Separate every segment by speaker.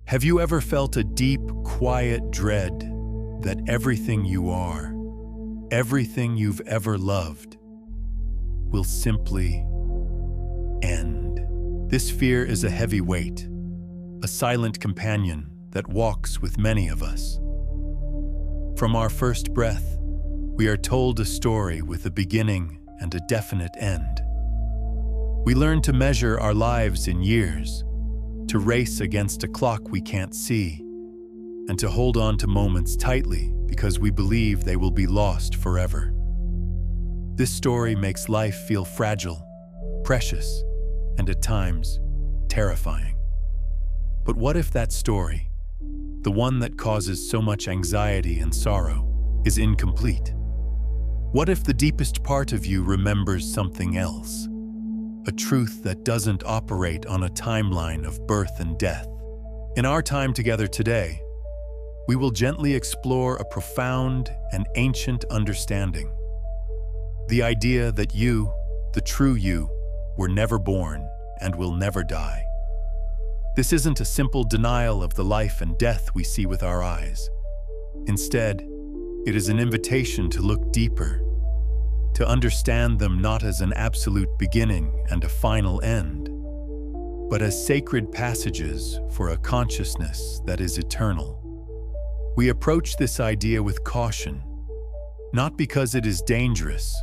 Speaker 1: Have you ever felt a deep, quiet dread that everything you are, everything you've ever loved, will simply end? This fear is a heavy weight, a silent companion that walks with many of us. From our first breath, we are told a story with a beginning and a definite end. We learn to measure our lives in years, to race against a clock we can't see, and to hold on to moments tightly because we believe they will be lost forever. This story makes life feel fragile, precious, and at times, terrifying. But what if that story, the one that causes so much anxiety and sorrow, is incomplete? What if the deepest part of you remembers something else? A truth that doesn't operate on a timeline of birth and death. In our time together today, we will gently explore a profound and ancient understanding. The idea that you, the true you, were never born and will never die. This isn't a simple denial of the life and death we see with our eyes. Instead, it is an invitation to look deeper, to understand them not as an absolute beginning and a final end, but as sacred passages for a consciousness that is eternal. We approach this idea with caution, not because it is dangerous,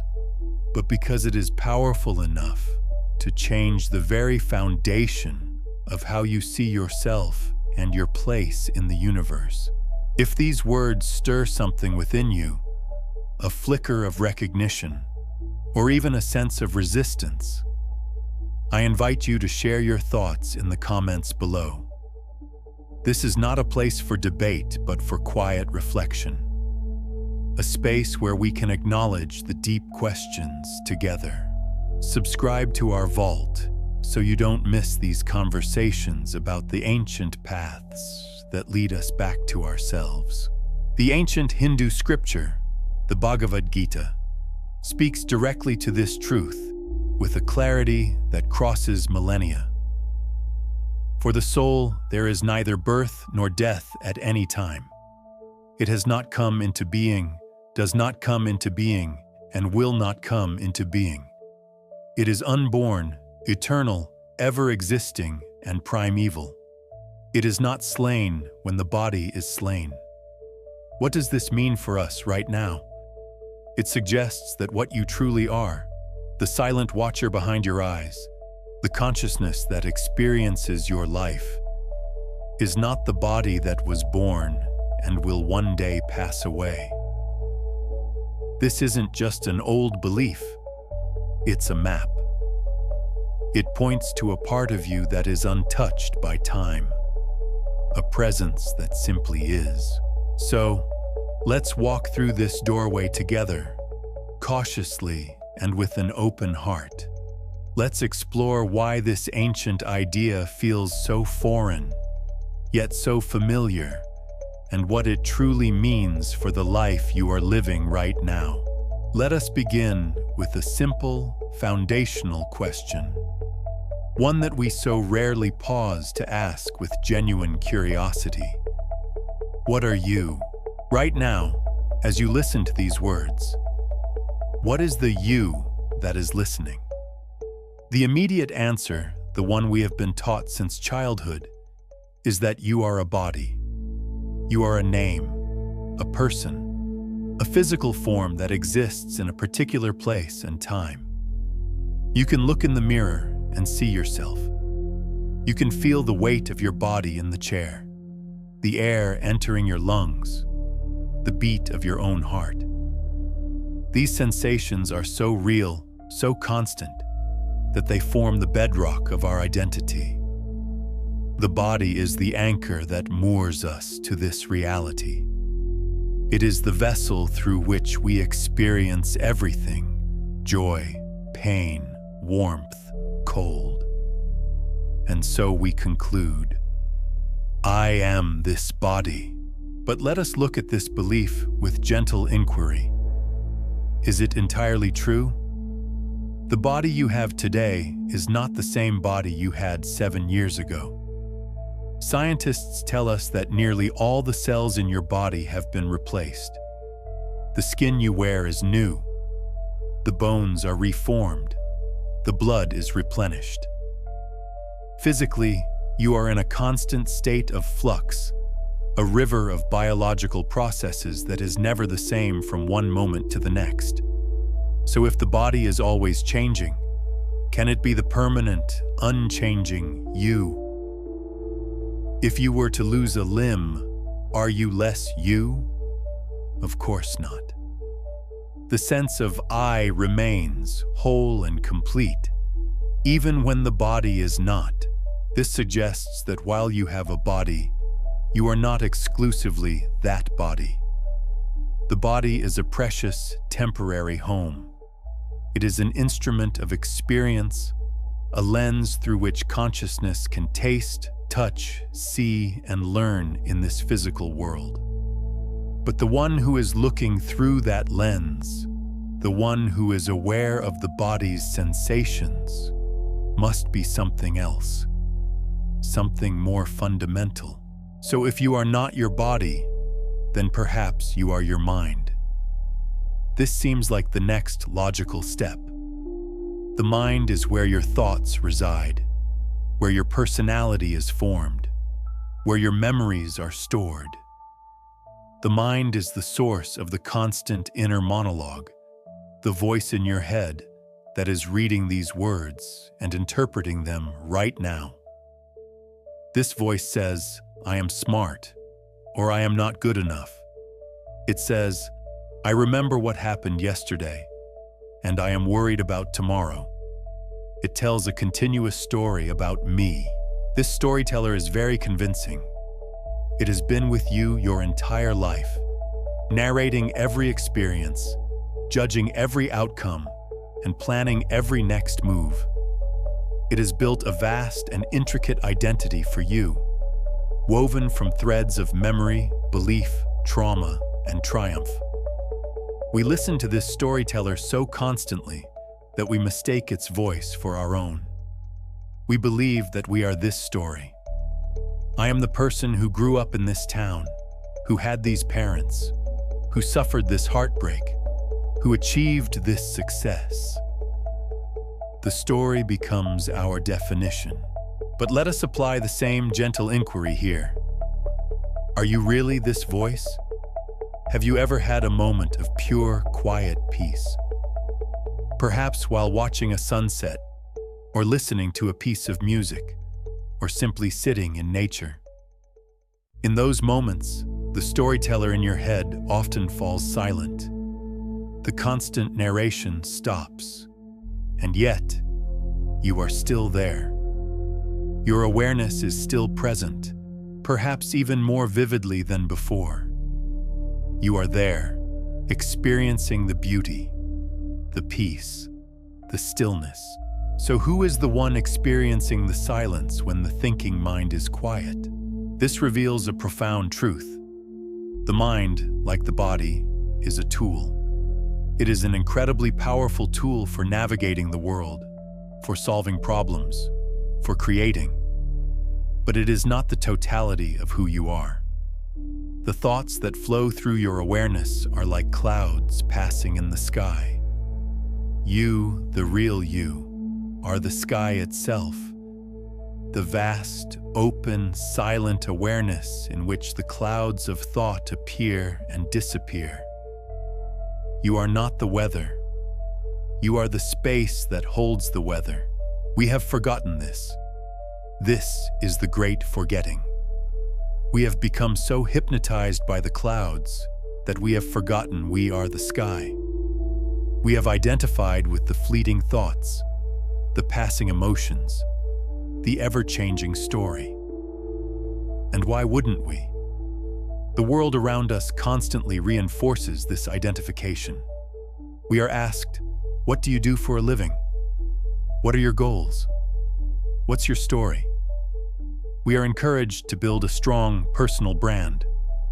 Speaker 1: but because it is powerful enough to change the very foundation of how you see yourself and your place in the universe. If these words stir something within you, a flicker of recognition, or even a sense of resistance, I invite you to share your thoughts in the comments below. This is not a place for debate, but for quiet reflection. A space where we can acknowledge the deep questions together. Subscribe to our vault so you don't miss these conversations about the ancient paths that lead us back to ourselves. The ancient Hindu scripture, the Bhagavad Gita, speaks directly to this truth with a clarity that crosses millennia. For the soul, there is neither birth nor death at any time. It has not come into being, does not come into being, and will not come into being. It is unborn, eternal, ever-existing, and primeval. It is not slain when the body is slain. What does this mean for us right now? It suggests that what you truly are, the silent watcher behind your eyes, the consciousness that experiences your life, is not the body that was born and will one day pass away. This isn't just an old belief, it's a map. It points to a part of you that is untouched by time, a presence that simply is. So, let's walk through this doorway together, cautiously and with an open heart. Let's explore why this ancient idea feels so foreign, yet so familiar, and what it truly means for the life you are living right now. Let us begin with a simple, foundational question, one that we so rarely pause to ask with genuine curiosity. What are you? Right now, as you listen to these words, what is the you that is listening? The immediate answer, the one we have been taught since childhood, is that you are a body. You are a name, a person, a physical form that exists in a particular place and time. You can look in the mirror and see yourself. You can feel the weight of your body in the chair, the air entering your lungs, the beat of your own heart. These sensations are so real, so constant, that they form the bedrock of our identity. The body is the anchor that moors us to this reality. It is the vessel through which we experience everything: joy, pain, warmth, cold. And so we conclude, I am this body. But let us look at this belief with gentle inquiry. Is it entirely true? The body you have today is not the same body you had 7 years ago. Scientists tell us that nearly all the cells in your body have been replaced. The skin you wear is new. The bones are reformed. The blood is replenished. Physically, you are in a constant state of flux, a river of biological processes that is never the same from one moment to the next. So if the body is always changing, can it be the permanent, unchanging you? If you were to lose a limb, are you less you? Of course not. The sense of I remains whole and complete, even when the body is not. This suggests that while you have a body, you are not exclusively that body. The body is a precious, temporary home. It is an instrument of experience, a lens through which consciousness can taste, touch, see, and learn in this physical world. But the one who is looking through that lens, the one who is aware of the body's sensations, must be something else, something more fundamental. So if you are not your body, then perhaps you are your mind. This seems like the next logical step. The mind is where your thoughts reside, where your personality is formed, where your memories are stored. The mind is the source of the constant inner monologue, the voice in your head that is reading these words and interpreting them right now. This voice says, I am smart, or I am not good enough. It says, I remember what happened yesterday, and I am worried about tomorrow. It tells a continuous story about me. This storyteller is very convincing. It has been with you your entire life, narrating every experience, judging every outcome, and planning every next move. It has built a vast and intricate identity for you, woven from threads of memory, belief, trauma, and triumph. We listen to this storyteller so constantly that we mistake its voice for our own. We believe that we are this story. I am the person who grew up in this town, who had these parents, who suffered this heartbreak, who achieved this success. The story becomes our definition. But let us apply the same gentle inquiry here. Are you really this voice? Have you ever had a moment of pure, quiet peace? Perhaps while watching a sunset, or listening to a piece of music, or simply sitting in nature. In those moments, the storyteller in your head often falls silent. The constant narration stops, and yet, you are still there. Your awareness is still present, perhaps even more vividly than before. You are there, experiencing the beauty, the peace, the stillness. So who is the one experiencing the silence when the thinking mind is quiet? This reveals a profound truth. The mind, like the body, is a tool. It is an incredibly powerful tool for navigating the world, for solving problems, for creating. But it is not the totality of who you are. The thoughts that flow through your awareness are like clouds passing in the sky. You, the real you, are the sky itself, the vast, open, silent awareness in which the clouds of thought appear and disappear. You are not the weather. You are the space that holds the weather. We have forgotten this. This is the great forgetting. We have become so hypnotized by the clouds that we have forgotten we are the sky. We have identified with the fleeting thoughts, the passing emotions, the ever-changing story. And why wouldn't we? The world around us constantly reinforces this identification. We are asked, what do you do for a living? What are your goals? What's your story? We are encouraged to build a strong personal brand,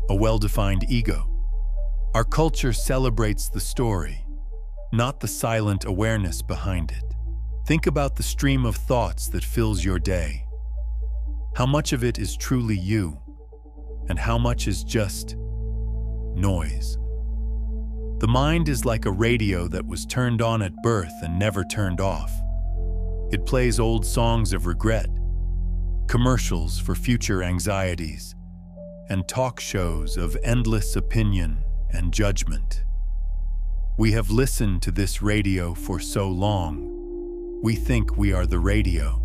Speaker 1: a well-defined ego. Our culture celebrates the story, not the silent awareness behind it. Think about the stream of thoughts that fills your day. How much of it is truly you, and how much is just noise? The mind is like a radio that was turned on at birth and never turned off. It plays old songs of regret, commercials for future anxieties, and talk shows of endless opinion and judgment. We have listened to this radio for so long, we think we are the radio.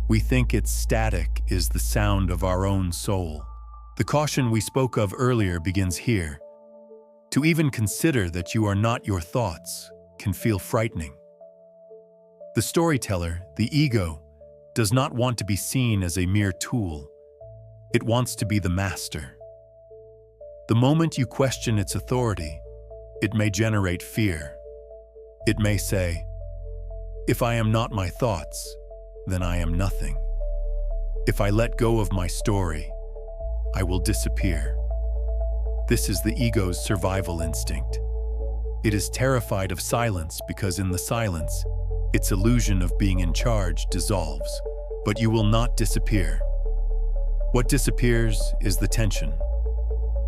Speaker 1: We think its static is the sound of our own soul. The caution we spoke of earlier begins here. To even consider that you are not your thoughts can feel frightening. The storyteller, the ego, does not want to be seen as a mere tool. It wants to be the master. The moment you question its authority, it may generate fear. It may say, "If I am not my thoughts, then I am nothing. If I let go of my story, I will disappear." This is the ego's survival instinct. It is terrified of silence because in the silence, its illusion of being in charge dissolves. But you will not disappear. What disappears is the tension.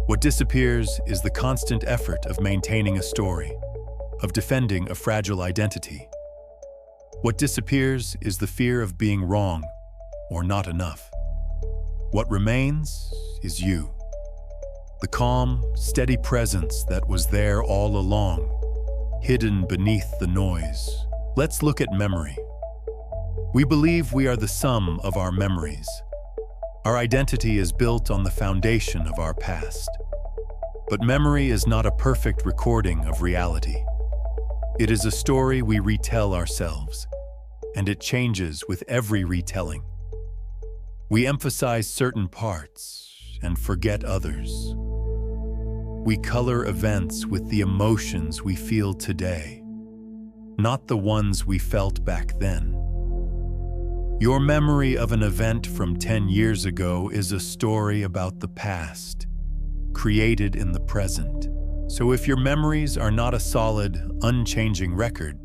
Speaker 1: What disappears is the constant effort of maintaining a story, of defending a fragile identity. What disappears is the fear of being wrong or not enough. What remains is you. The calm, steady presence that was there all along, hidden beneath the noise. Let's look at memory. We believe we are the sum of our memories. Our identity is built on the foundation of our past. But memory is not a perfect recording of reality. It is a story we retell ourselves, and it changes with every retelling. We emphasize certain parts and forget others. We color events with the emotions we feel today, not the ones we felt back then. Your memory of an event from 10 years ago is a story about the past, created in the present. So if your memories are not a solid, unchanging record,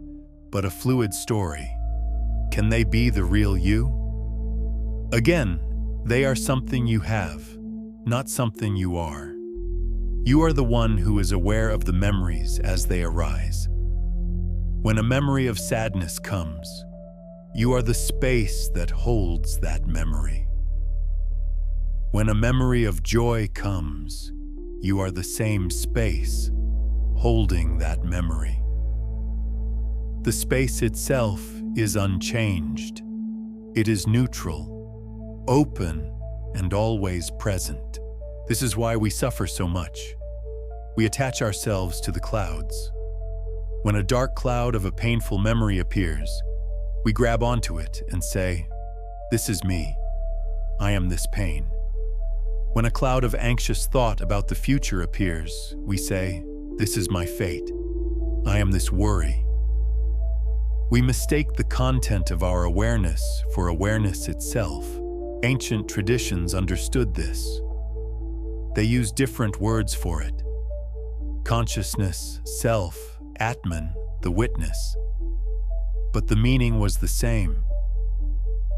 Speaker 1: but a fluid story, can they be the real you? Again, they are something you have, not something you are. You are the one who is aware of the memories as they arise. When a memory of sadness comes, you are the space that holds that memory. When a memory of joy comes, you are the same space holding that memory. The space itself is unchanged. It is neutral, open, and always present. This is why we suffer so much. We attach ourselves to the clouds. When a dark cloud of a painful memory appears, we grab onto it and say, "This is me. I am this pain." When a cloud of anxious thought about the future appears, we say, "This is my fate. I am this worry." We mistake the content of our awareness for awareness itself. Ancient traditions understood this. They used different words for it. Consciousness, self, Atman, the witness. But the meaning was the same.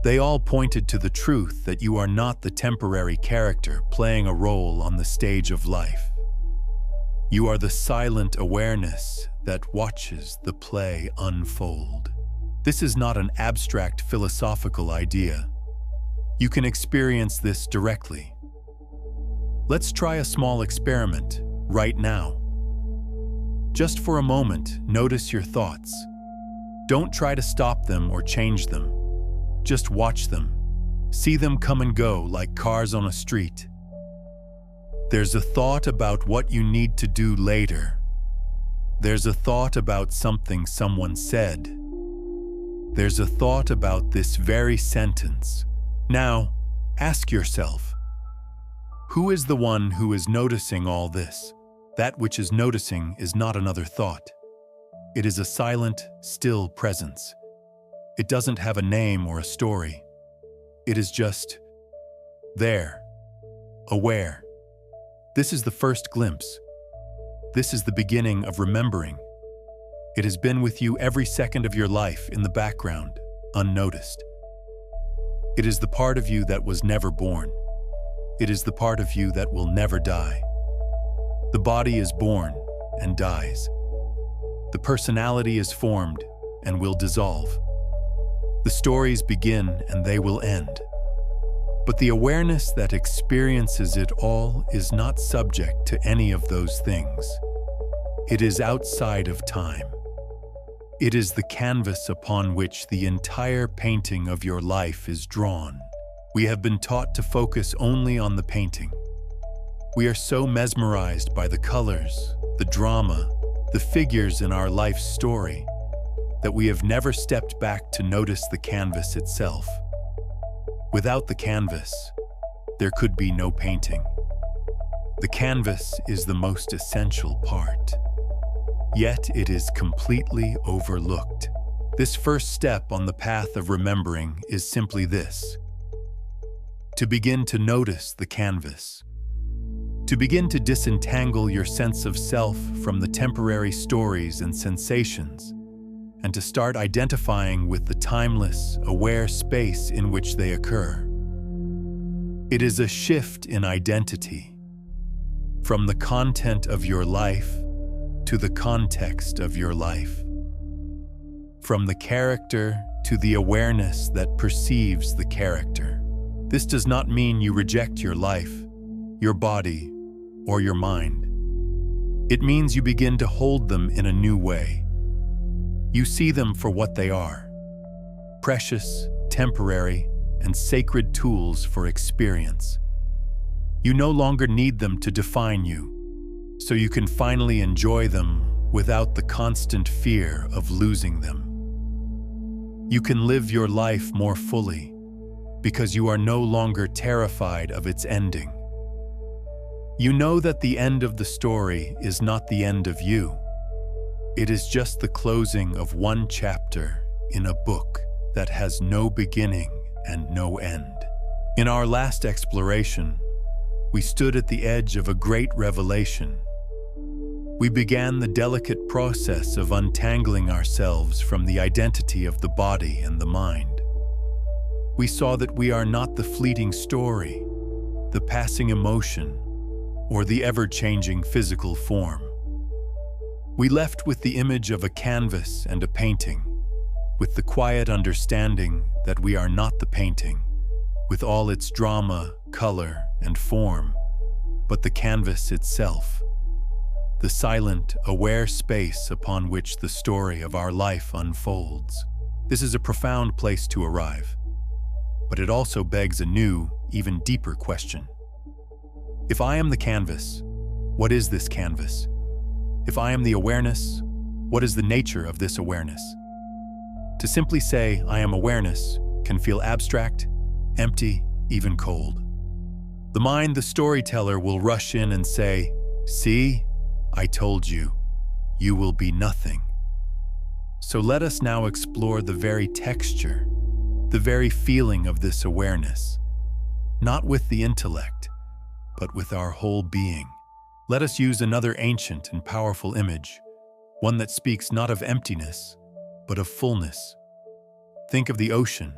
Speaker 1: They all pointed to the truth that you are not the temporary character playing a role on the stage of life. You are the silent awareness that watches the play unfold. This is not an abstract philosophical idea. You can experience this directly. Let's try a small experiment right now. Just for a moment, notice your thoughts. Don't try to stop them or change them. Just watch them. See them come and go like cars on a street. There's a thought about what you need to do later. There's a thought about something someone said. There's a thought about this very sentence. Now, ask yourself, who is the one who is noticing all this? That which is noticing is not another thought. It is a silent, still presence. It doesn't have a name or a story. It is just there, aware. This is the first glimpse. This is the beginning of remembering. It has been with you every second of your life in the background, unnoticed. It is the part of you that was never born. It is the part of you that will never die. The body is born and dies. The personality is formed and will dissolve. The stories begin and they will end. But the awareness that experiences it all is not subject to any of those things. It is outside of time. It is the canvas upon which the entire painting of your life is drawn. We have been taught to focus only on the painting. We are so mesmerized by the colors, the drama, the figures in our life's story, that we have never stepped back to notice the canvas itself. Without the canvas, there could be no painting. The canvas is the most essential part. Yet it is completely overlooked. This first step on the path of remembering is simply this: to begin to notice the canvas. To begin to disentangle your sense of self from the temporary stories and sensations, and to start identifying with the timeless, aware space in which they occur. It is a shift in identity, from the content of your life to the context of your life, from the character to the awareness that perceives the character. This does not mean you reject your life, your body, or your mind. It means you begin to hold them in a new way. You see them for what they are: precious, temporary, and sacred tools for experience. You no longer need them to define you, so you can finally enjoy them without the constant fear of losing them. You can live your life more fully because you are no longer terrified of its ending. You know that the end of the story is not the end of you. It is just the closing of one chapter in a book that has no beginning and no end. In our last exploration, we stood at the edge of a great revelation. We began the delicate process of untangling ourselves from the identity of the body and the mind. We saw that we are not the fleeting story, the passing emotion, or the ever-changing physical form. We left with the image of a canvas and a painting, with the quiet understanding that we are not the painting, with all its drama, color, and form, but the canvas itself, the silent, aware space upon which the story of our life unfolds. This is a profound place to arrive, but it also begs a new, even deeper question. If I am the canvas, what is this canvas? If I am the awareness, what is the nature of this awareness? To simply say, I am awareness, can feel abstract, empty, even cold. The mind, the storyteller, will rush in and say, "See, I told you, you will be nothing." So let us now explore the very texture, the very feeling of this awareness, not with the intellect, but with our whole being. Let us use another ancient and powerful image, one that speaks not of emptiness, but of fullness. Think of the ocean,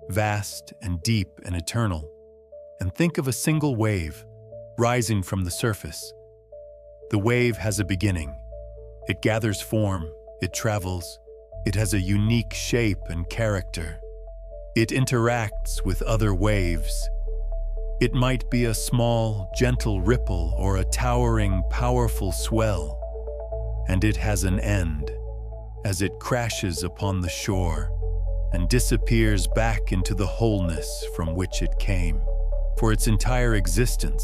Speaker 1: vast and deep and eternal, and think of a single wave rising from the surface. The wave has a beginning. It gathers form, it travels, it has a unique shape and character. It interacts with other waves. It might be a small, gentle ripple or a towering, powerful swell, and it has an end as it crashes upon the shore and disappears back into the wholeness from which it came. For its entire existence,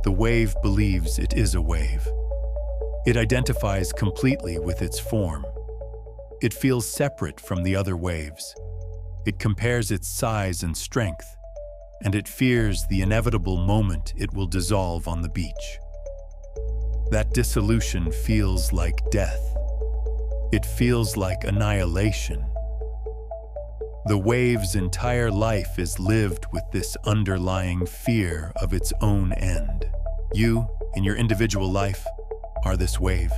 Speaker 1: the wave believes it is a wave. It identifies completely with its form. It feels separate from the other waves. It compares its size and strength, and it fears the inevitable moment it will dissolve on the beach. That dissolution feels like death. It feels like annihilation. The wave's entire life is lived with this underlying fear of its own end. You, in your individual life, are this wave.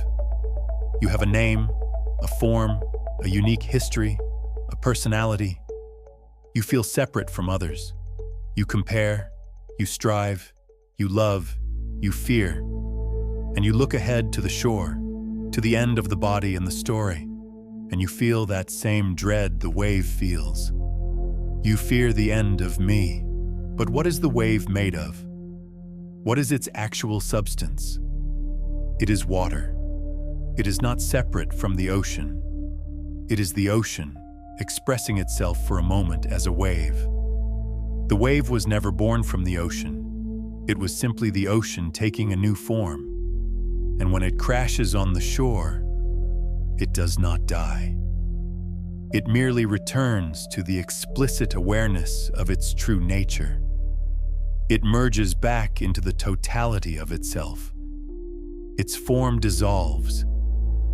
Speaker 1: You have a name, a form, a unique history, a personality. You feel separate from others. You compare, you strive, you love, you fear, and you look ahead to the shore, to the end of the body and the story, and you feel that same dread the wave feels. You fear the end of me, but what is the wave made of? What is its actual substance? It is water. It is not separate from the ocean. It is the ocean expressing itself for a moment as a wave. The wave was never born from the ocean. It was simply the ocean taking a new form. And when it crashes on the shore, it does not die. It merely returns to the explicit awareness of its true nature. It merges back into the totality of itself. Its form dissolves,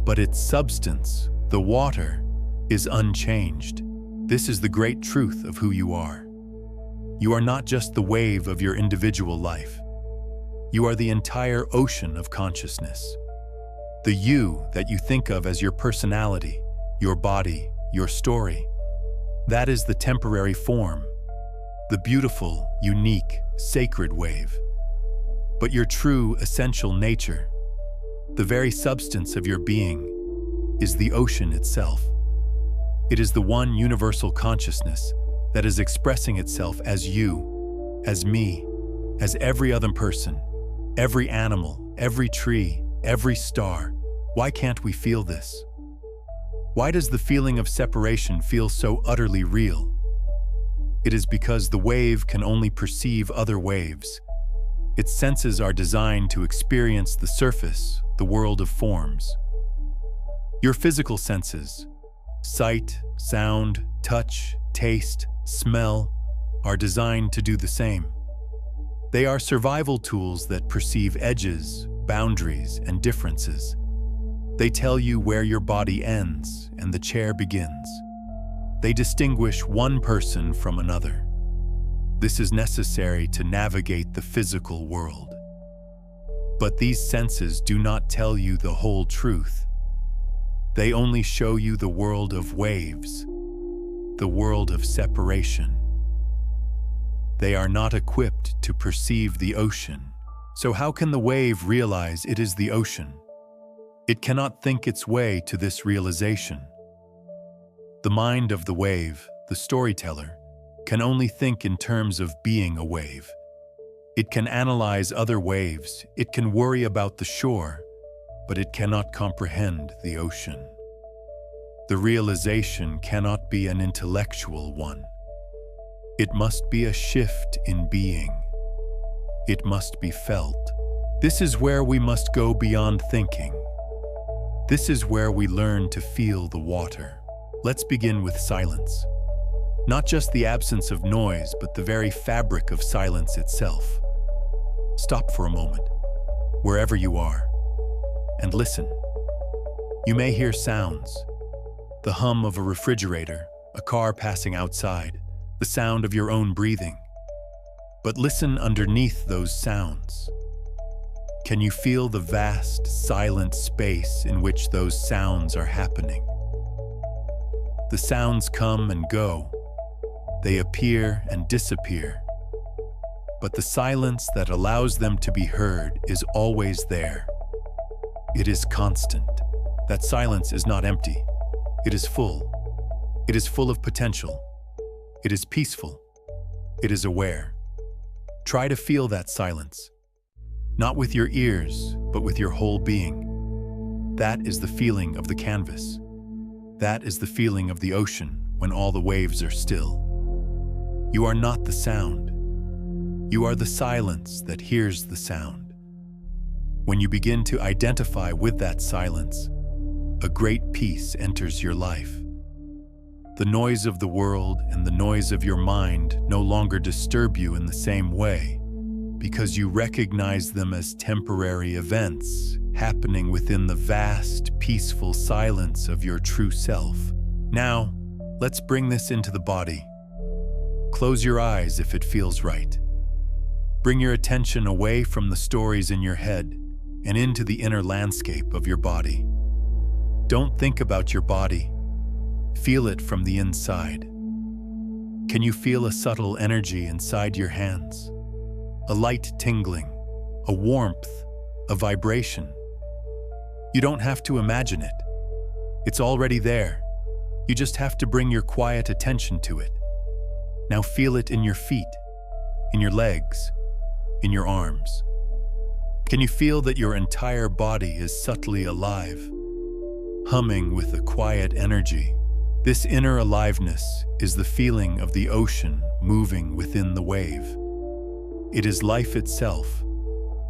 Speaker 1: but its substance, the water, is unchanged. This is the great truth of who you are. You are not just the wave of your individual life. You are the entire ocean of consciousness. The you that you think of as your personality, your body, your story, that is the temporary form, the beautiful, unique, sacred wave. But your true, essential nature, the very substance of your being, is the ocean itself. It is the one universal consciousness that is expressing itself as you, as me, as every other person, every animal, every tree, every star. Why can't we feel this? Why does the feeling of separation feel so utterly real? It is because the wave can only perceive other waves. Its senses are designed to experience the surface, the world of forms. Your physical senses, sight, sound, touch, taste, smell, are designed to do the same. They are survival tools that perceive edges, boundaries, and differences. They tell you where your body ends and the chair begins. They distinguish one person from another. This is necessary to navigate the physical world. But these senses do not tell you the whole truth. They only show you the world of waves, the world of separation. They are not equipped to perceive the ocean. So how can the wave realize it is the ocean? It cannot think its way to this realization. The mind of the wave, the storyteller, can only think in terms of being a wave. It can analyze other waves, it can worry about the shore, but it cannot comprehend the ocean. The realization cannot be an intellectual one. It must be a shift in being. It must be felt. This is where we must go beyond thinking. This is where we learn to feel the water. Let's begin with silence. Not just the absence of noise, but the very fabric of silence itself. Stop for a moment, wherever you are, and listen. You may hear sounds, the hum of a refrigerator, a car passing outside, the sound of your own breathing. But listen underneath those sounds. Can you feel the vast, silent space in which those sounds are happening? The sounds come and go. They appear and disappear. But the silence that allows them to be heard is always there. It is constant. That silence is not empty. It is full. It is full of potential. It is peaceful. It is aware. Try to feel that silence. Not with your ears, but with your whole being. That is the feeling of the canvas. That is the feeling of the ocean when all the waves are still. You are not the sound. You are the silence that hears the sound. When you begin to identify with that silence, a great peace enters your life. The noise of the world and the noise of your mind no longer disturb you in the same way, because you recognize them as temporary events happening within the vast, peaceful silence of your true self. Now, let's bring this into the body. Close your eyes if it feels right. Bring your attention away from the stories in your head and into the inner landscape of your body. Don't think about your body. Feel it from the inside. Can you feel a subtle energy inside your hands? A light tingling, a warmth, a vibration. You don't have to imagine it. It's already there. You just have to bring your quiet attention to it. Now feel it in your feet, in your legs, in your arms. Can you feel that your entire body is subtly alive, humming with a quiet energy? This inner aliveness is the feeling of the ocean moving within the wave. It is life itself,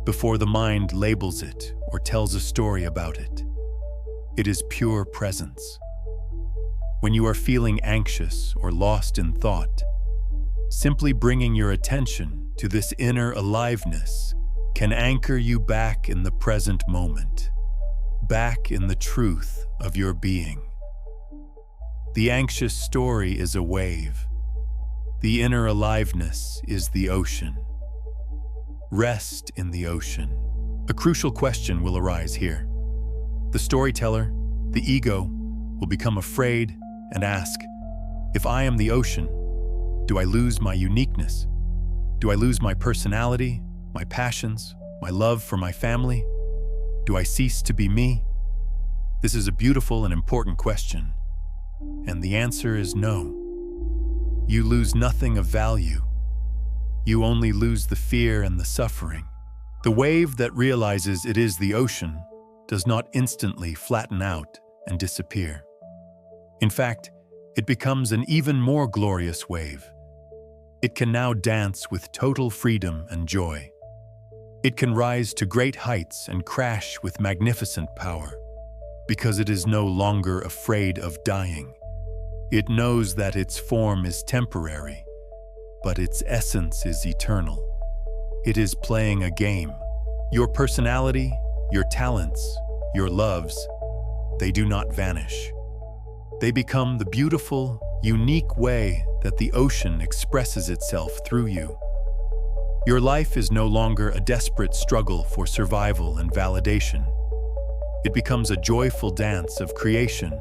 Speaker 1: before the mind labels it or tells a story about it. It is pure presence. When you are feeling anxious or lost in thought, simply bringing your attention to this inner aliveness can anchor you back in the present moment, back in the truth of your being. The anxious story is a wave. The inner aliveness is the ocean. Rest in the ocean. A crucial question will arise here. The storyteller, the ego, will become afraid and ask, if I am the ocean, do I lose my uniqueness? Do I lose my personality, my passions, my love for my family? Do I cease to be me? This is a beautiful and important question. And the answer is no. You lose nothing of value. You only lose the fear and the suffering. The wave that realizes it is the ocean does not instantly flatten out and disappear. In fact, it becomes an even more glorious wave. It can now dance with total freedom and joy. It can rise to great heights and crash with magnificent power, because it is no longer afraid of dying. It knows that its form is temporary, but its essence is eternal. It is playing a game. Your personality, your talents, your loves, they do not vanish. They become the beautiful, unique way that the ocean expresses itself through you. Your life is no longer a desperate struggle for survival and validation. It becomes a joyful dance of creation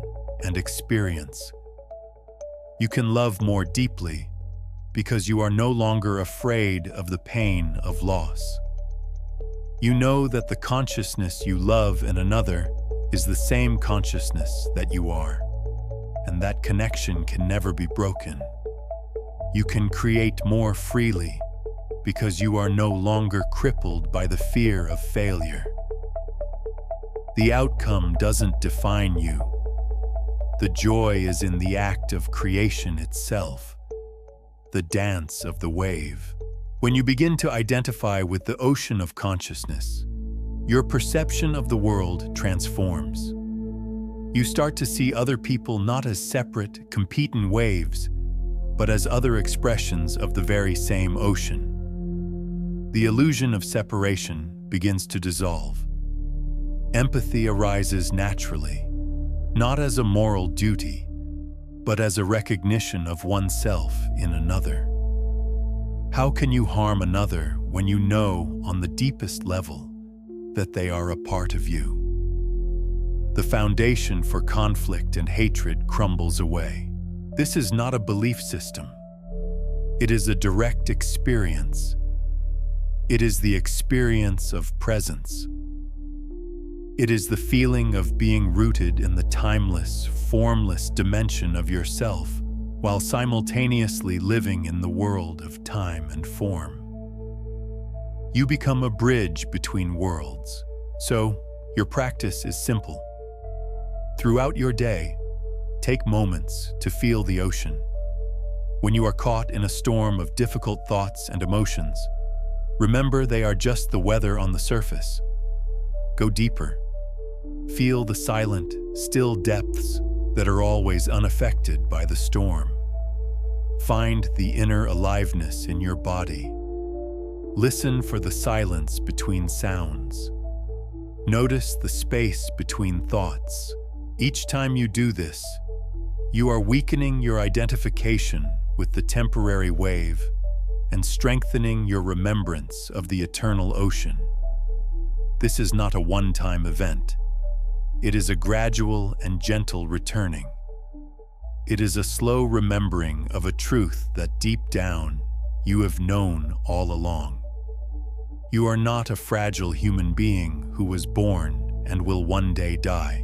Speaker 1: and experience. You can love more deeply because you are no longer afraid of the pain of loss. You know that the consciousness you love in another is the same consciousness that you are, and that connection can never be broken. You can create more freely because you are no longer crippled by the fear of failure. The outcome doesn't define you. The joy is in the act of creation itself, the dance of the wave. When you begin to identify with the ocean of consciousness, your perception of the world transforms. You start to see other people not as separate, competing waves, but as other expressions of the very same ocean. The illusion of separation begins to dissolve. Empathy arises naturally, not as a moral duty, but as a recognition of oneself in another. How can you harm another when you know on the deepest level that they are a part of you? The foundation for conflict and hatred crumbles away. This is not a belief system. It is a direct experience. It is the experience of presence. It is the feeling of being rooted in the timeless, formless dimension of yourself, while simultaneously living in the world of time and form. You become a bridge between worlds. So, your practice is simple. Throughout your day, take moments to feel the ocean. When you are caught in a storm of difficult thoughts and emotions, remember they are just the weather on the surface. Go deeper. Feel the silent, still depths that are always unaffected by the storm. Find the inner aliveness in your body. Listen for the silence between sounds. Notice the space between thoughts. Each time you do this, you are weakening your identification with the temporary wave and strengthening your remembrance of the eternal ocean. This is not a one-time event. It is a gradual and gentle returning. It is a slow remembering of a truth that deep down you have known all along. You are not a fragile human being who was born and will one day die.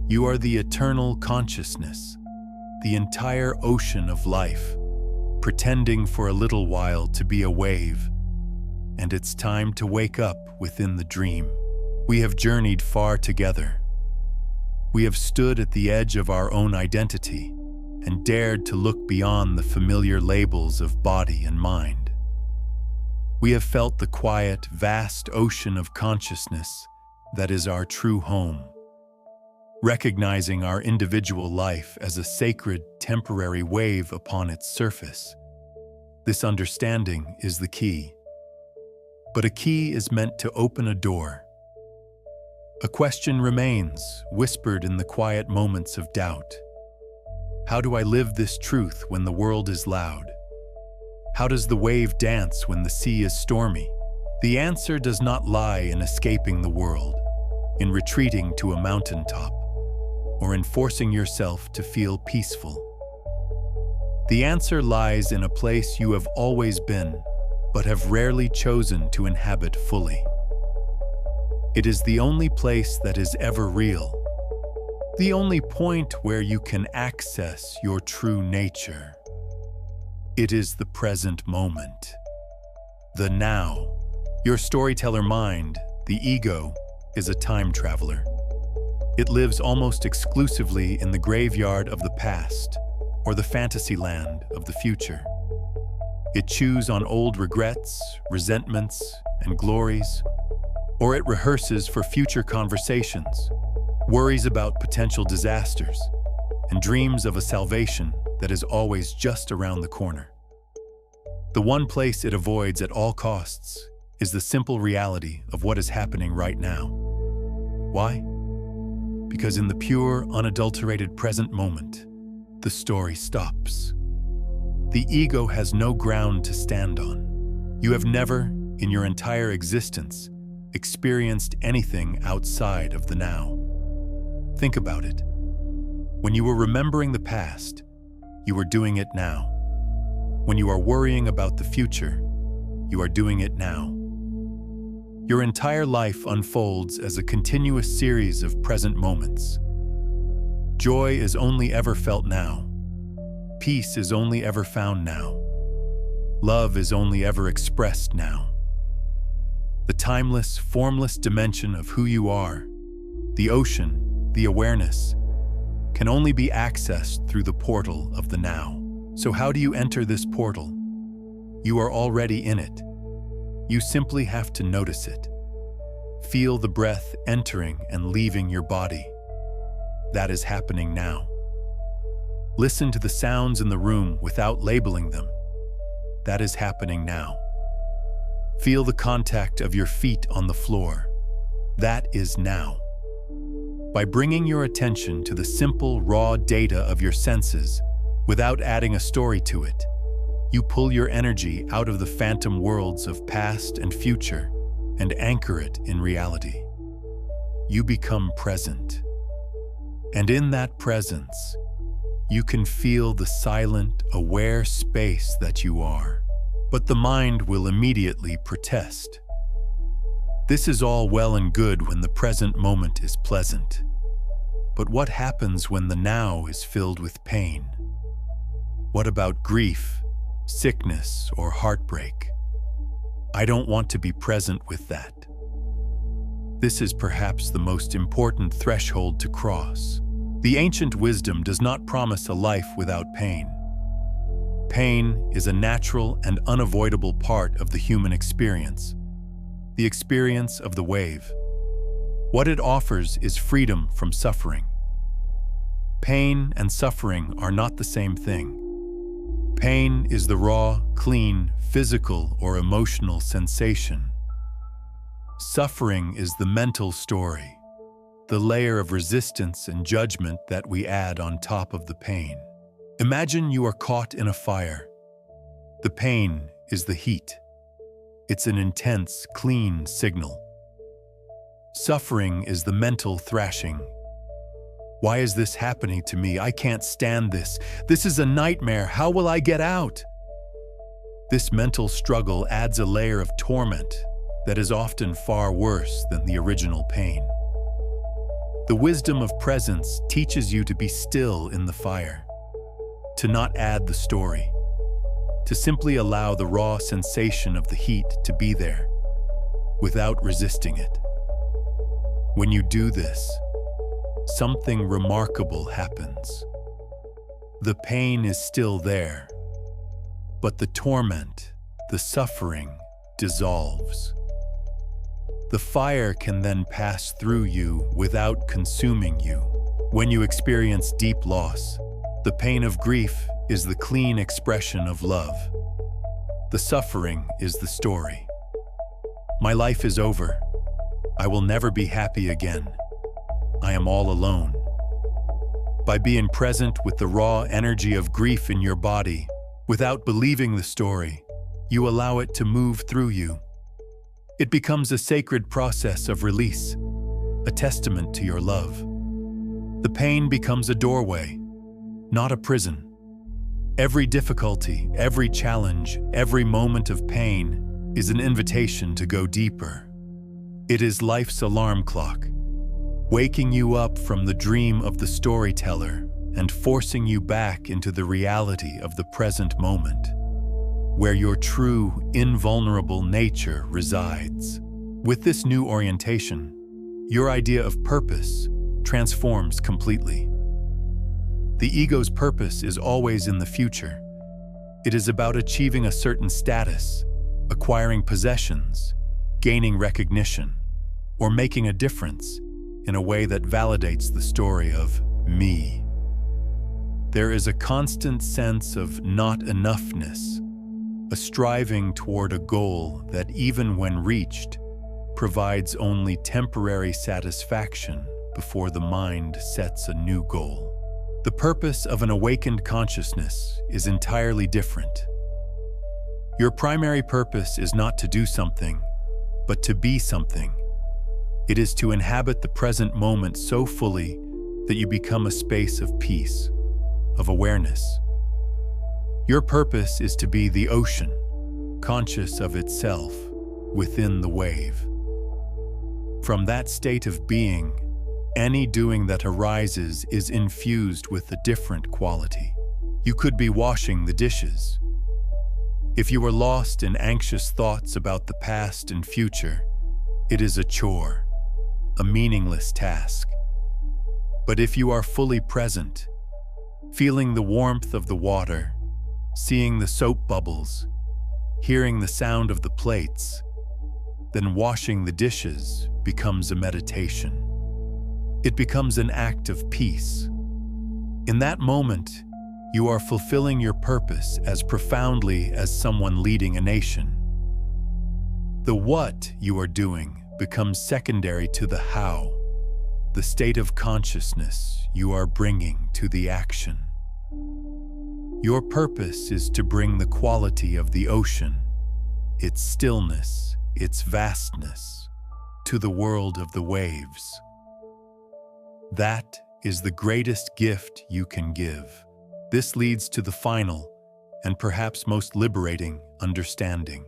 Speaker 1: You are the eternal consciousness, the entire ocean of life, pretending for a little while to be a wave, and it's time to wake up within the dream. We have journeyed far together. We have stood at the edge of our own identity and dared to look beyond the familiar labels of body and mind. We have felt the quiet, vast ocean of consciousness that is our true home, recognizing our individual life as a sacred, temporary wave upon its surface. This understanding is the key. But a key is meant to open a door. A question remains, whispered in the quiet moments of doubt. How do I live this truth when the world is loud? How does the wave dance when the sea is stormy? The answer does not lie in escaping the world, in retreating to a mountaintop, or in forcing yourself to feel peaceful. The answer lies in a place you have always been, but have rarely chosen to inhabit fully. It is the only place that is ever real, the only point where you can access your true nature. It is the present moment, the now. Your storyteller mind, the ego, is a time traveler. It lives almost exclusively in the graveyard of the past or the fantasy land of the future. It chews on old regrets, resentments, and glories, or it rehearses for future conversations, worries about potential disasters, and dreams of a salvation that is always just around the corner. The one place it avoids at all costs is the simple reality of what is happening right now. Why? Because in the pure, unadulterated present moment, the story stops. The ego has no ground to stand on. You have never, in your entire existence, experienced anything outside of the now. Think about it. When you were remembering the past, you are doing it now. When you are worrying about the future, you are doing it now. Your entire life unfolds as a continuous series of present moments. Joy is only ever felt now. Peace is only ever found now. Love is only ever expressed now. The timeless, formless dimension of who you are, the ocean, the awareness, can only be accessed through the portal of the now. So how do you enter this portal? You are already in it. You simply have to notice it. Feel the breath entering and leaving your body. That is happening now. Listen to the sounds in the room without labeling them. That is happening now. Feel the contact of your feet on the floor. That is now. By bringing your attention to the simple, raw data of your senses, without adding a story to it, you pull your energy out of the phantom worlds of past and future and anchor it in reality. You become present. And in that presence, you can feel the silent, aware space that you are. But the mind will immediately protest. This is all well and good when the present moment is pleasant. But what happens when the now is filled with pain? What about grief, sickness, or heartbreak? I don't want to be present with that. This is perhaps the most important threshold to cross. The ancient wisdom does not promise a life without pain. Pain is a natural and unavoidable part of the human experience, the experience of the wave. What it offers is freedom from suffering. Pain and suffering are not the same thing. Pain is the raw, clean, physical or emotional sensation. Suffering is the mental story, the layer of resistance and judgment that we add on top of the pain. Imagine you are caught in a fire. The pain is the heat. It's an intense, clean signal. Suffering is the mental thrashing. Why is this happening to me? I can't stand this. This is a nightmare. How will I get out? This mental struggle adds a layer of torment that is often far worse than the original pain. The wisdom of presence teaches you to be still in the fire, to not add the story, to simply allow the raw sensation of the heat to be there, without resisting it. When you do this, something remarkable happens. The pain is still there, but the torment, the suffering, dissolves. The fire can then pass through you without consuming you. When you experience deep loss, the pain of grief is the clean expression of love. The suffering is the story. My life is over. I will never be happy again. I am all alone. By being present with the raw energy of grief in your body, without believing the story, you allow it to move through you. It becomes a sacred process of release, a testament to your love. The pain becomes a doorway, not a prison. Every difficulty, every challenge, every moment of pain is an invitation to go deeper. It is life's alarm clock, waking you up from the dream of the storyteller and forcing you back into the reality of the present moment, where your true, invulnerable nature resides. With this new orientation, your idea of purpose transforms completely. The ego's purpose is always in the future. It is about achieving a certain status, acquiring possessions, gaining recognition, or making a difference in a way that validates the story of me. There is a constant sense of not enoughness, a striving toward a goal that, even when reached, provides only temporary satisfaction before the mind sets a new goal. The purpose of an awakened consciousness is entirely different. Your primary purpose is not to do something, but to be something. It is to inhabit the present moment so fully that you become a space of peace, of awareness. Your purpose is to be the ocean, conscious of itself within the wave. From that state of being, any doing that arises is infused with a different quality. You could be washing the dishes. If you are lost in anxious thoughts about the past and future, it is a chore, a meaningless task. But if you are fully present, feeling the warmth of the water, seeing the soap bubbles, hearing the sound of the plates, then washing the dishes becomes a meditation. It becomes an act of peace. In that moment, you are fulfilling your purpose as profoundly as someone leading a nation. The what you are doing becomes secondary to the how, the state of consciousness you are bringing to the action. Your purpose is to bring the quality of the ocean, its stillness, its vastness, to the world of the waves. That is the greatest gift you can give. This leads to the final, and perhaps most liberating, understanding: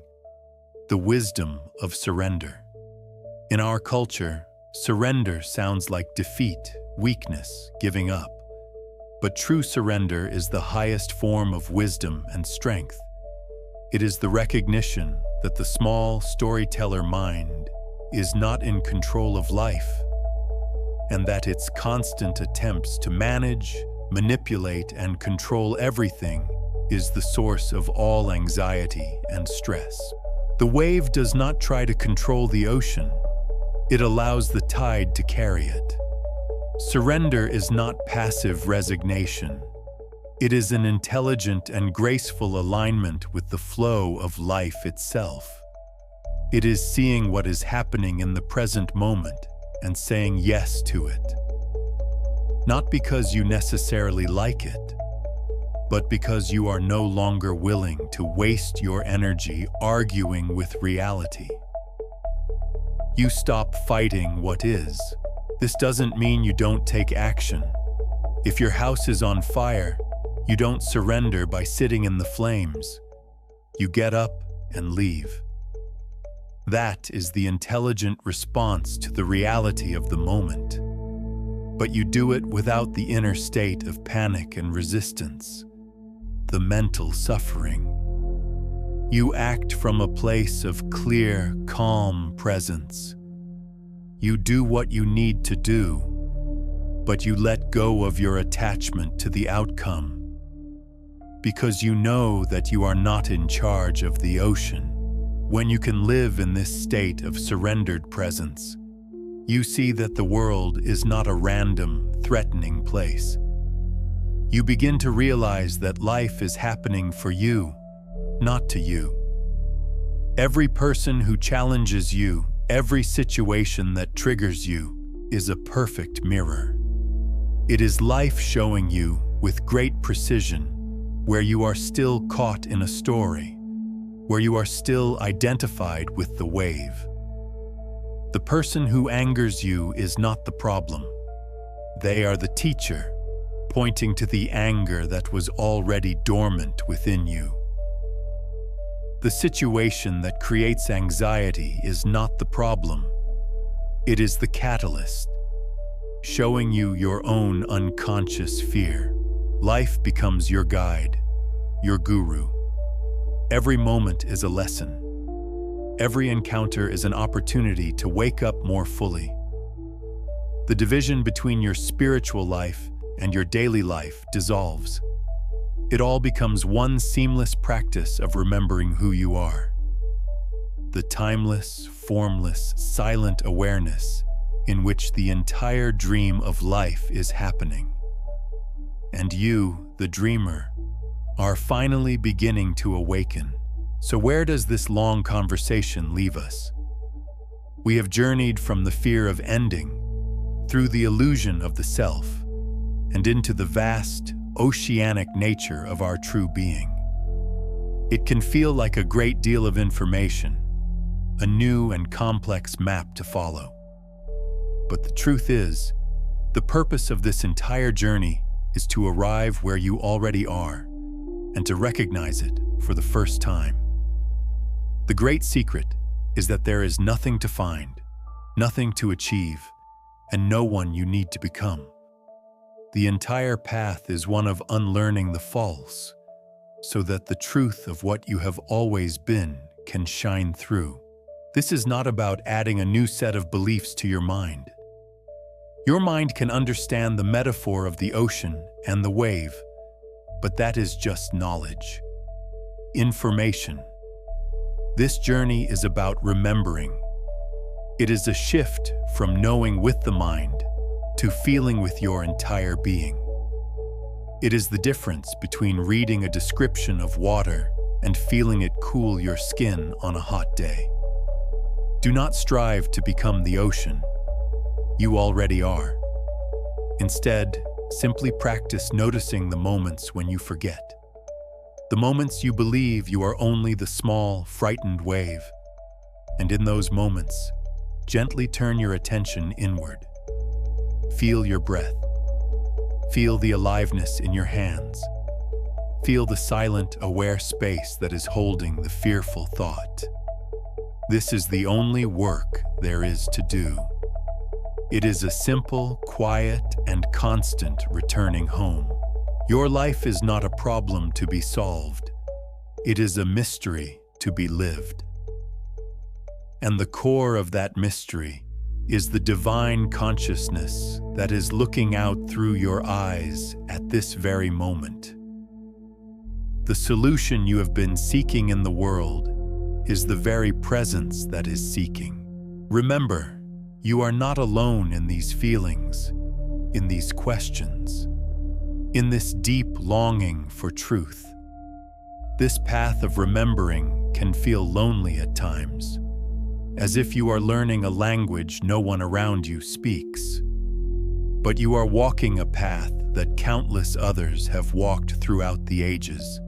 Speaker 1: the wisdom of surrender. In our culture, surrender sounds like defeat, weakness, giving up. But true surrender is the highest form of wisdom and strength. It is the recognition that the small storyteller mind is not in control of life, and that its constant attempts to manage, manipulate, and control everything is the source of all anxiety and stress. The wave does not try to control the ocean. It allows the tide to carry it. Surrender is not passive resignation. It is an intelligent and graceful alignment with the flow of life itself. It is seeing what is happening in the present moment and saying yes to it. Not because you necessarily like it, but because you are no longer willing to waste your energy arguing with reality. You stop fighting what is. This doesn't mean you don't take action. If your house is on fire, you don't surrender by sitting in the flames. You get up and leave. That is the intelligent response to the reality of the moment. But you do it without the inner state of panic and resistance, the mental suffering. You act from a place of clear, calm presence. You do what you need to do, but you let go of your attachment to the outcome, because you know that you are not in charge of the ocean. When you can live in this state of surrendered presence, you see that the world is not a random, threatening place. You begin to realize that life is happening for you, not to you. Every person who challenges you, every situation that triggers you, is a perfect mirror. It is life showing you, with great precision, where you are still caught in a story, where you are still identified with the wave. The person who angers you is not the problem. They are the teacher, pointing to the anger that was already dormant within you. The situation that creates anxiety is not the problem. It is the catalyst, showing you your own unconscious fear. Life becomes your guide, your guru. Every moment is a lesson. Every encounter is an opportunity to wake up more fully. The division between your spiritual life and your daily life dissolves. It all becomes one seamless practice of remembering who you are. The timeless, formless, silent awareness in which the entire dream of life is happening. And you, the dreamer, are finally beginning to awaken. So where does this long conversation leave us? We have journeyed from the fear of ending, through the illusion of the self, and into the vast, oceanic nature of our true being. It can feel like a great deal of information, a new and complex map to follow. But the truth is, the purpose of this entire journey is to arrive where you already are, and to recognize it for the first time. The great secret is that there is nothing to find, nothing to achieve, and no one you need to become. The entire path is one of unlearning the false, so that the truth of what you have always been can shine through. This is not about adding a new set of beliefs to your mind. Your mind can understand the metaphor of the ocean and the wave, but that is just knowledge, information. This journey is about remembering. It is a shift from knowing with the mind to feeling with your entire being. It is the difference between reading a description of water and feeling it cool your skin on a hot day. Do not strive to become the ocean. You already are. Instead, simply practice noticing the moments when you forget. The moments you believe you are only the small, frightened wave. And in those moments, gently turn your attention inward. Feel your breath. Feel the aliveness in your hands. Feel the silent, aware space that is holding the fearful thought. This is the only work there is to do. It is a simple, quiet, and constant returning home. Your life is not a problem to be solved. It is a mystery to be lived. And the core of that mystery is the divine consciousness that is looking out through your eyes at this very moment. The solution you have been seeking in the world is the very presence that is seeking. Remember, you are not alone in these feelings, in these questions, in this deep longing for truth. This path of remembering can feel lonely at times, as if you are learning a language no one around you speaks. But you are walking a path that countless others have walked throughout the ages,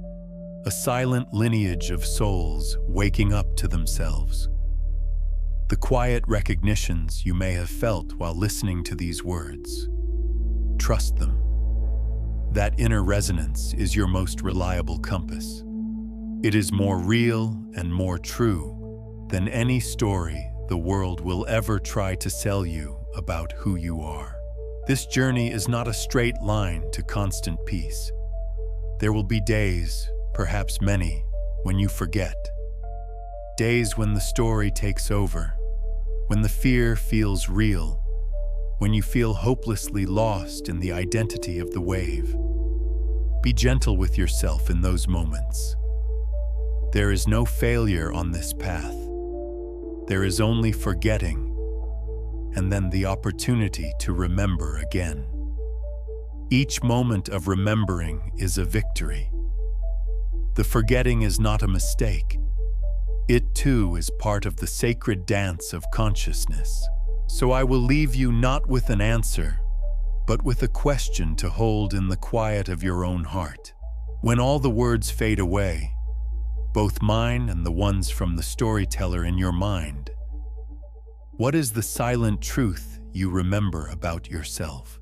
Speaker 1: a silent lineage of souls waking up to themselves. The quiet recognitions you may have felt while listening to these words. Trust them. That inner resonance is your most reliable compass. It is more real and more true than any story the world will ever try to sell you about who you are. This journey is not a straight line to constant peace. There will be days, perhaps many, when you forget. Days when the story takes over, when the fear feels real, when you feel hopelessly lost in the identity of the wave. Be gentle with yourself in those moments. There is no failure on this path. There is only forgetting, and then the opportunity to remember again. Each moment of remembering is a victory. The forgetting is not a mistake. It too is part of the sacred dance of consciousness. So I will leave you not with an answer, but with a question to hold in the quiet of your own heart. When all the words fade away, both mine and the ones from the storyteller in your mind, what is the silent truth you remember about yourself?